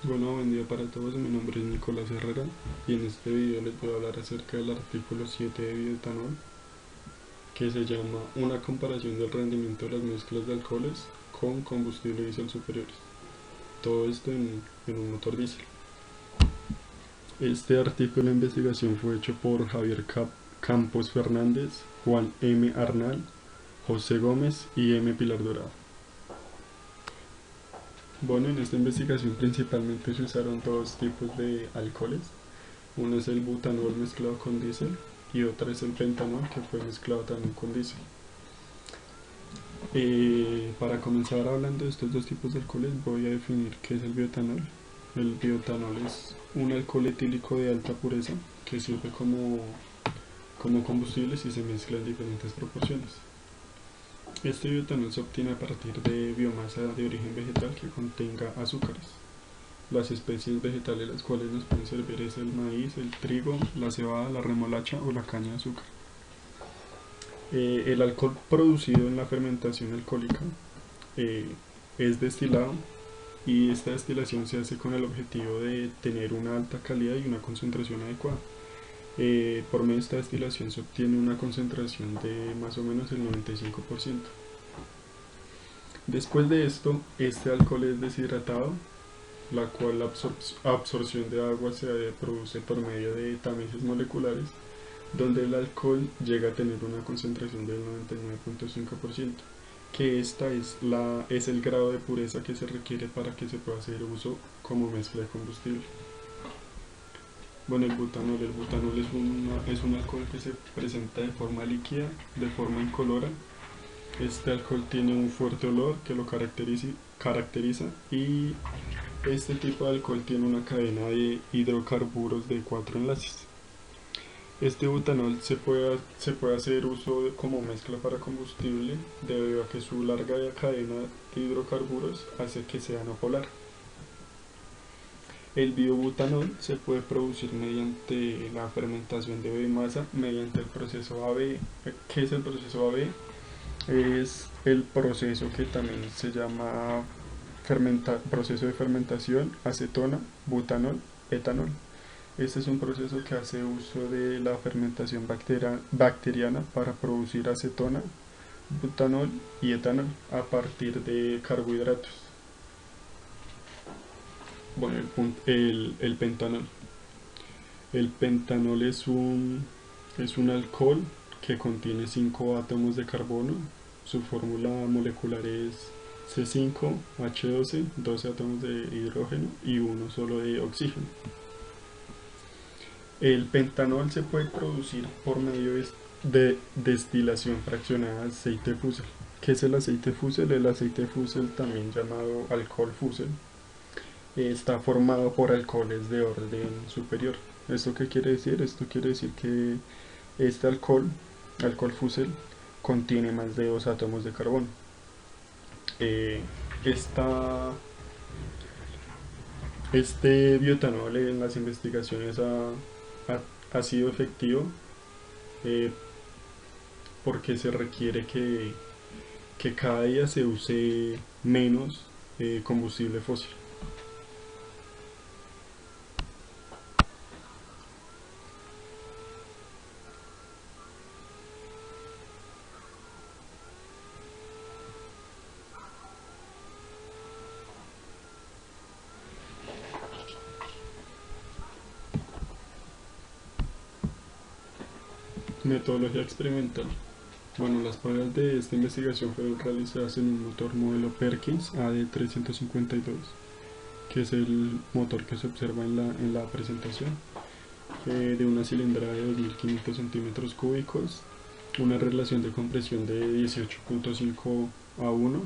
Bueno, buen día para todos, mi nombre es Nicolás Herrera y en este video les voy a hablar acerca del artículo 7 de bioetanol que se llama una comparación del rendimiento de las mezclas de alcoholes con combustible diésel superiores. Todo esto en un motor diésel. Este artículo de investigación fue hecho por Javier Campos Fernández, Juan M. Arnal, José Gómez y M. Pilar Dorado. Bueno, en esta investigación principalmente se usaron dos tipos de alcoholes. Uno es el butanol mezclado con diésel y otra es el pentanol que fue mezclado también con diésel. Para comenzar hablando de estos dos tipos de alcoholes voy a definir qué es el bioetanol. El bioetanol es un alcohol etílico de alta pureza que sirve como combustible si se mezcla en diferentes proporciones. Este bioetanol se obtiene a partir de biomasa de origen vegetal que contenga azúcares. Las especies vegetales las cuales nos pueden servir es el maíz, el trigo, la cebada, la remolacha o la caña de azúcar. El alcohol producido en la fermentación alcohólica eh, es destilado y esta destilación se hace con el objetivo de tener una alta calidad y una concentración adecuada. Por medio de esta destilación se obtiene una concentración de más o menos el 95%. Después de esto, este alcohol es deshidratado, la cual la absorción de agua se produce por medio de tamices moleculares, donde el alcohol llega a tener una concentración del 99.5%, que esta es el grado de pureza que se requiere para que se pueda hacer uso como mezcla de combustible. Bueno, el butanol es un alcohol que se presenta de forma líquida, de forma incolora. Este alcohol tiene un fuerte olor que lo caracteriza y este tipo de alcohol tiene una cadena de hidrocarburos de 4 enlaces. Este butanol se puede hacer uso como mezcla para combustible debido a que su larga cadena de hidrocarburos hace que sea no polar. El biobutanol se puede producir mediante la fermentación de biomasa mediante el proceso AB. ¿Qué es el proceso AB? Es el proceso que también se llama proceso de fermentación, acetona, butanol, etanol. Este es un proceso que hace uso de la fermentación bacteriana para producir acetona, butanol y etanol a partir de carbohidratos. Bueno, el pentanol. El pentanol es un alcohol que contiene 5 átomos de carbono. Su fórmula molecular es C5H12, 12 átomos de hidrógeno y uno solo de oxígeno. El pentanol se puede producir por medio de destilación fraccionada de aceite fusel. ¿Qué es el aceite fusel? El aceite fusel, también llamado alcohol fusel, está formado por alcoholes de orden superior. ¿Esto qué quiere decir? Esto quiere decir que este alcohol fusel, contiene más de 2 átomos de carbono. Eh, esta, este bioetanol en las investigaciones ha sido efectivo eh, porque se requiere que cada día se use menos combustible fósil. Metodología experimental. Bueno, las pruebas de esta investigación fueron realizadas en un motor modelo Perkins AD352, que es el motor que se observa en la presentación, de una cilindrada de 2500 centímetros cúbicos, una relación de compresión de 18.5 a 1.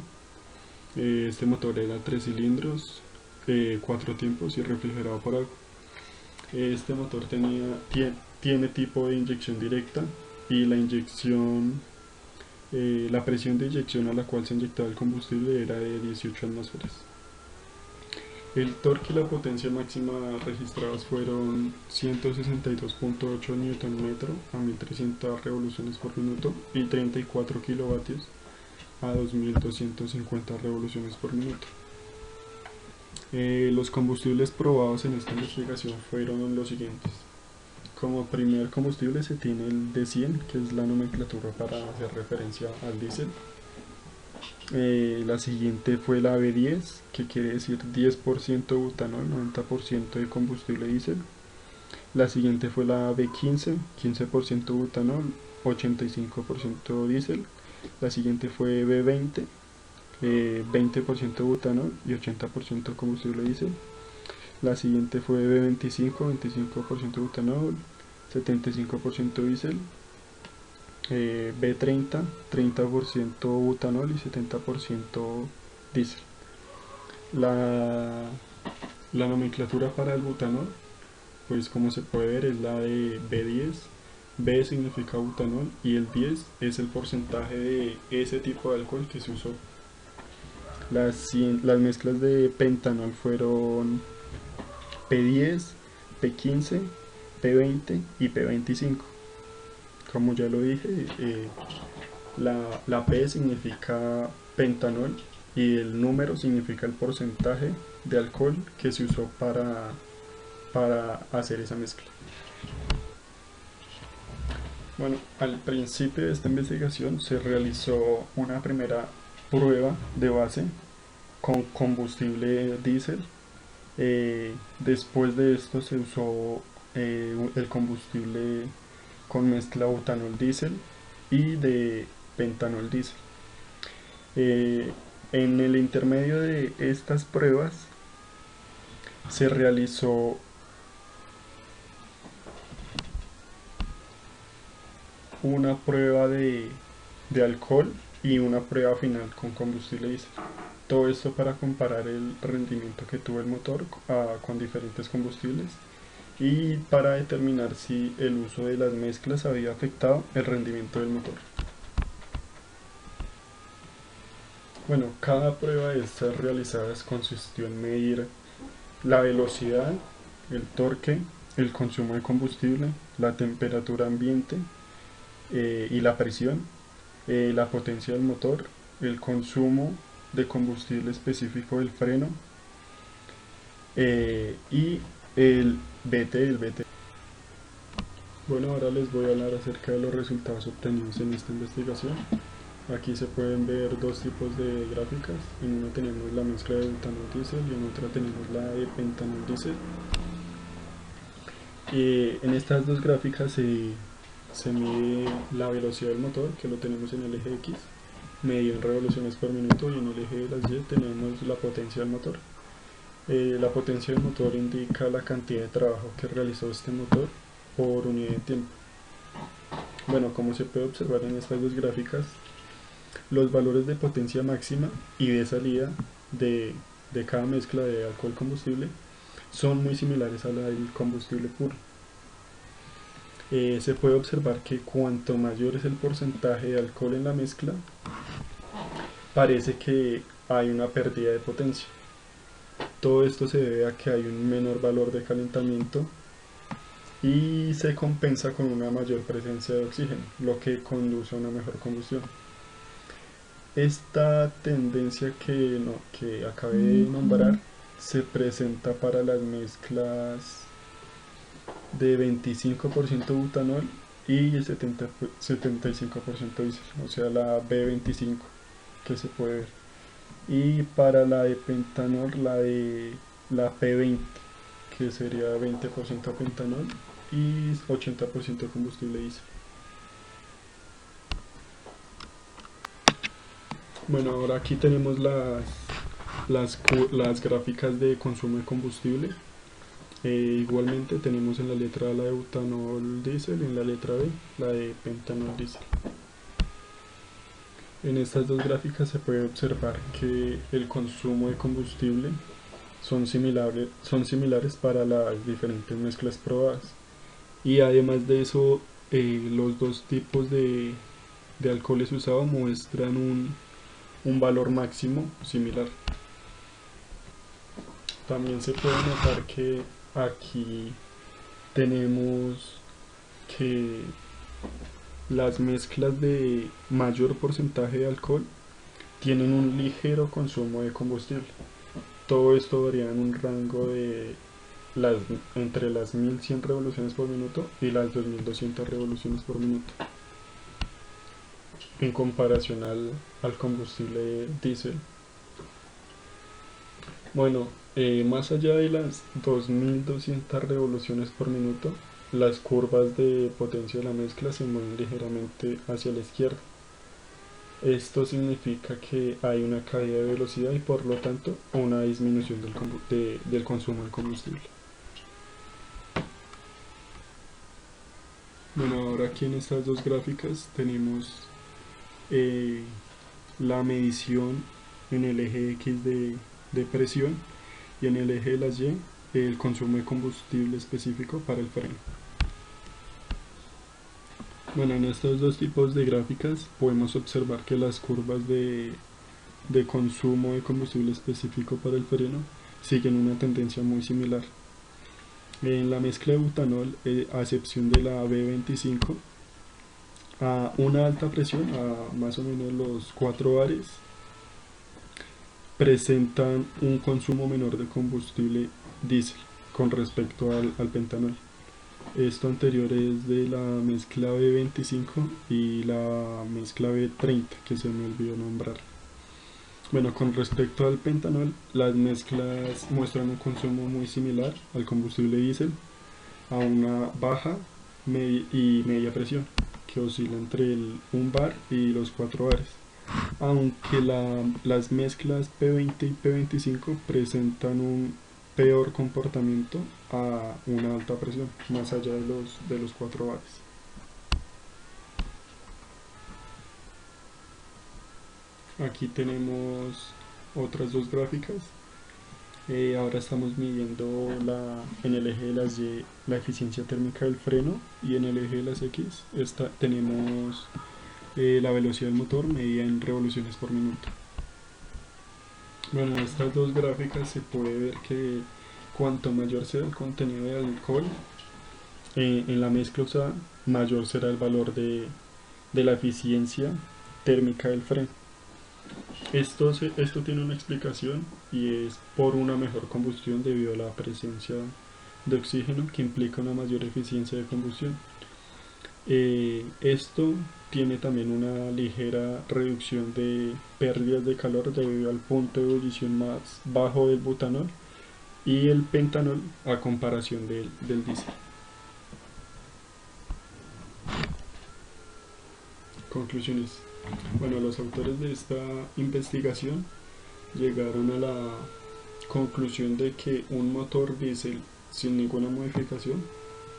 Este motor era 3 cilindros, 4 tiempos y refrigerado por agua. Este motor tiene tipo de inyección directa y la presión de inyección a la cual se inyectaba el combustible era de 18 atmósferas. El torque y la potencia máxima registrados fueron 162.8 Nm a 1300 revoluciones por minuto y 34 kilovatios a 2250 revoluciones por minuto. Los combustibles probados en esta investigación fueron los siguientes. Como primer combustible se tiene el D100, que es la nomenclatura para hacer referencia al diésel. La siguiente fue la B10, que quiere decir 10% butanol, 90% de combustible diésel. La siguiente fue la B15, 15% butanol, 85% diésel. La siguiente fue B20, 20% butanol y 80% combustible diésel. La siguiente fue B25, 25% butanol, 75% diésel. B30, 30% butanol y 70% diésel. La, la nomenclatura para el butanol, pues como se puede ver, es la de B10. B significa butanol y el 10 es el porcentaje de ese tipo de alcohol que se usó. Las mezclas de pentanol fueron P10, P15, P20 y P25. Como ya lo dije, la P significa pentanol y el número significa el porcentaje de alcohol que se usó para hacer esa mezcla. Bueno, al principio de esta investigación se realizó una primera prueba de base con combustible diésel. Después de esto se usó el combustible con mezcla butanol diésel y de pentanol diésel. En el intermedio de estas pruebas se realizó una prueba de alcohol y una prueba final con combustible diésel. Todo esto para comparar el rendimiento que tuvo el motor con diferentes combustibles y para determinar si el uso de las mezclas había afectado el rendimiento del motor. Bueno, cada prueba de estas realizadas consistió en medir la velocidad, el torque, el consumo de combustible, la temperatura ambiente y la presión, la potencia del motor, el consumo de combustible específico del freno y el BT. Bueno, ahora les voy a hablar acerca de los resultados obtenidos en esta investigación. Aquí se pueden ver dos tipos de gráficas. En una tenemos la mezcla de butanol diésel y en otra tenemos la de pentanol diésel. En estas dos gráficas se mide la velocidad del motor, que lo tenemos en el eje X, medido en revoluciones por minuto, y en el eje de las Y tenemos la potencia del motor. La potencia del motor indica la cantidad de trabajo que realizó este motor por unidad de tiempo. Bueno, como se puede observar en estas dos gráficas, los valores de potencia máxima y de salida de cada mezcla de alcohol combustible son muy similares a la del combustible puro. Se puede observar que cuanto mayor es el porcentaje de alcohol en la mezcla, parece que hay una pérdida de potencia. Todo esto se debe a que hay un menor valor de calentamiento y se compensa con una mayor presencia de oxígeno, lo que conduce a una mejor combustión. Esta tendencia que acabé de nombrar se presenta para las mezclas de 25% butanol y 75% diésel, o sea la B25 que se puede ver. Y para la de pentanol, la P20, que sería 20% pentanol y 80% combustible diésel. Bueno, ahora aquí tenemos las gráficas de consumo de combustible. Igualmente tenemos en la letra A la de butanol diésel y en la letra B la de pentanol diésel. En estas dos gráficas se puede observar que el consumo de combustible son similares para las diferentes mezclas probadas. Y además de eso, los dos tipos de alcoholes usados muestran un valor máximo similar. También se puede notar que aquí tenemos que las mezclas de mayor porcentaje de alcohol tienen un ligero consumo de combustible. Todo esto varía en un rango de las, entre las 1100 revoluciones por minuto y las 2200 revoluciones por minuto, en comparación al combustible diésel. Bueno, más allá de las 2200 revoluciones por minuto, las curvas de potencia de la mezcla se mueven ligeramente hacia la izquierda. Esto significa que hay una caída de velocidad y por lo tanto una disminución del consumo de combustible. Bueno, ahora aquí en estas dos gráficas tenemos eh, la medición en el eje X de presión y en el eje de las Y el consumo de combustible específico para el freno. Bueno, en estos dos tipos de gráficas podemos observar que las curvas de consumo de combustible específico para el freno siguen una tendencia muy similar. En la mezcla de butanol, a excepción de la B25, a una alta presión, a más o menos los 4 bares, presentan un consumo menor de combustible diésel con respecto al pentanol. Esto anterior es de la mezcla B25 y la mezcla B30 que se me olvidó nombrar. Bueno, con respecto al pentanol, las mezclas muestran un consumo muy similar al combustible diésel a una baja y media presión que oscila entre el 1 bar y los 4 bares, aunque las mezclas P20 y P25 presentan un peor comportamiento a una alta presión, más allá de los 4 bares. Aquí tenemos otras dos gráficas. Ahora estamos midiendo en el eje de las Y la eficiencia térmica del freno y en el eje de las X tenemos la velocidad del motor medida en revoluciones por minuto. Bueno, en estas dos gráficas se puede ver que cuanto mayor sea el contenido de alcohol en la mezcla usada, mayor será el valor de la eficiencia térmica del freno. Esto tiene una explicación y es por una mejor combustión debido a la presencia de oxígeno que implica una mayor eficiencia de combustión. Esto tiene también una ligera reducción de pérdidas de calor debido al punto de ebullición más bajo del butanol y el pentanol a comparación del diésel. Conclusiones. Bueno, los autores de esta investigación llegaron a la conclusión de que un motor diésel sin ninguna modificación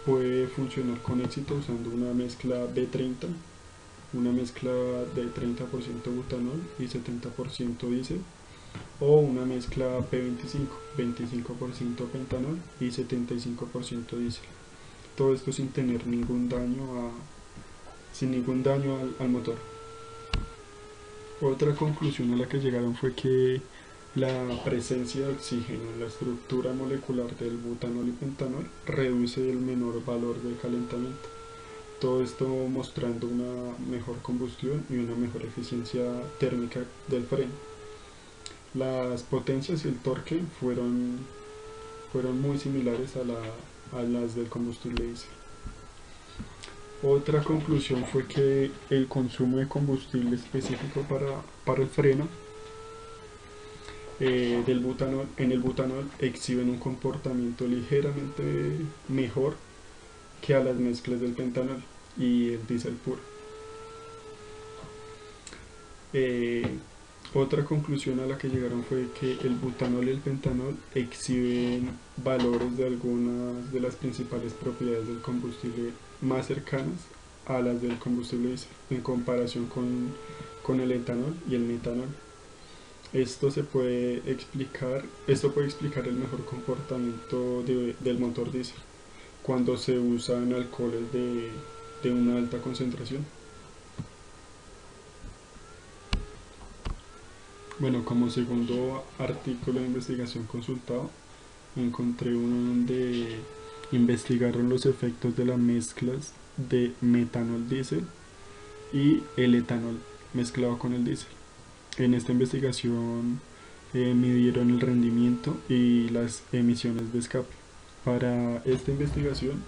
puede funcionar con éxito usando una mezcla B30, una mezcla de 30% butanol y 70% diésel, o una mezcla P25, 25% pentanol y 75% diésel. Todo esto sin tener ningún daño al motor. Otra conclusión a la que llegaron fue que la presencia de oxígeno en la estructura molecular del butanol y pentanol reduce el menor valor de calentamiento. Todo esto mostrando una mejor combustión y una mejor eficiencia térmica del freno. Las potencias y el torque fueron muy similares a las del combustible diésel. Otra conclusión fue que el consumo de combustible específico para el freno en el butanol exhiben un comportamiento ligeramente mejor que a las mezclas del pentanol y el diésel puro. Otra conclusión a la que llegaron fue que el butanol y el pentanol exhiben valores de algunas de las principales propiedades del combustible más cercanas a las del combustible diésel en comparación con el etanol y el metanol. Esto puede explicar el mejor comportamiento del motor diésel cuando se usan alcoholes de una alta concentración. Bueno, como segundo artículo de investigación consultado, encontré uno donde investigaron los efectos de las mezclas de metanol diésel y el etanol mezclado con el diésel. En esta investigación midieron el rendimiento y las emisiones de escape. Para esta investigación,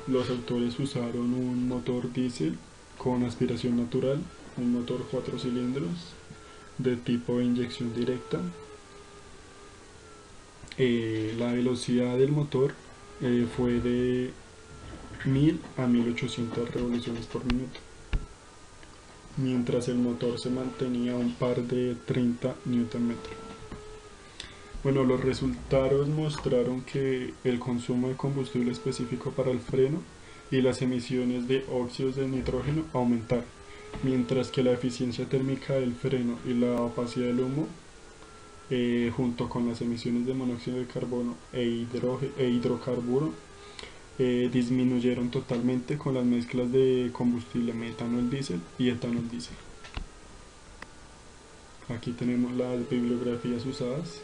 los autores usaron un motor diésel con aspiración natural, un motor 4 cilindros de tipo inyección directa. La velocidad del motor fue de 1000 a 1800 revoluciones por minuto, mientras el motor se mantenía a un par de 30 Nm. Bueno, los resultados mostraron que el consumo de combustible específico para el freno y las emisiones de óxidos de nitrógeno aumentaron, mientras que la eficiencia térmica del freno y la opacidad del humo, junto con las emisiones de monóxido de carbono e hidrocarburo, disminuyeron totalmente con las mezclas de combustible metanol diésel y etanol diésel. Aquí tenemos las bibliografías usadas.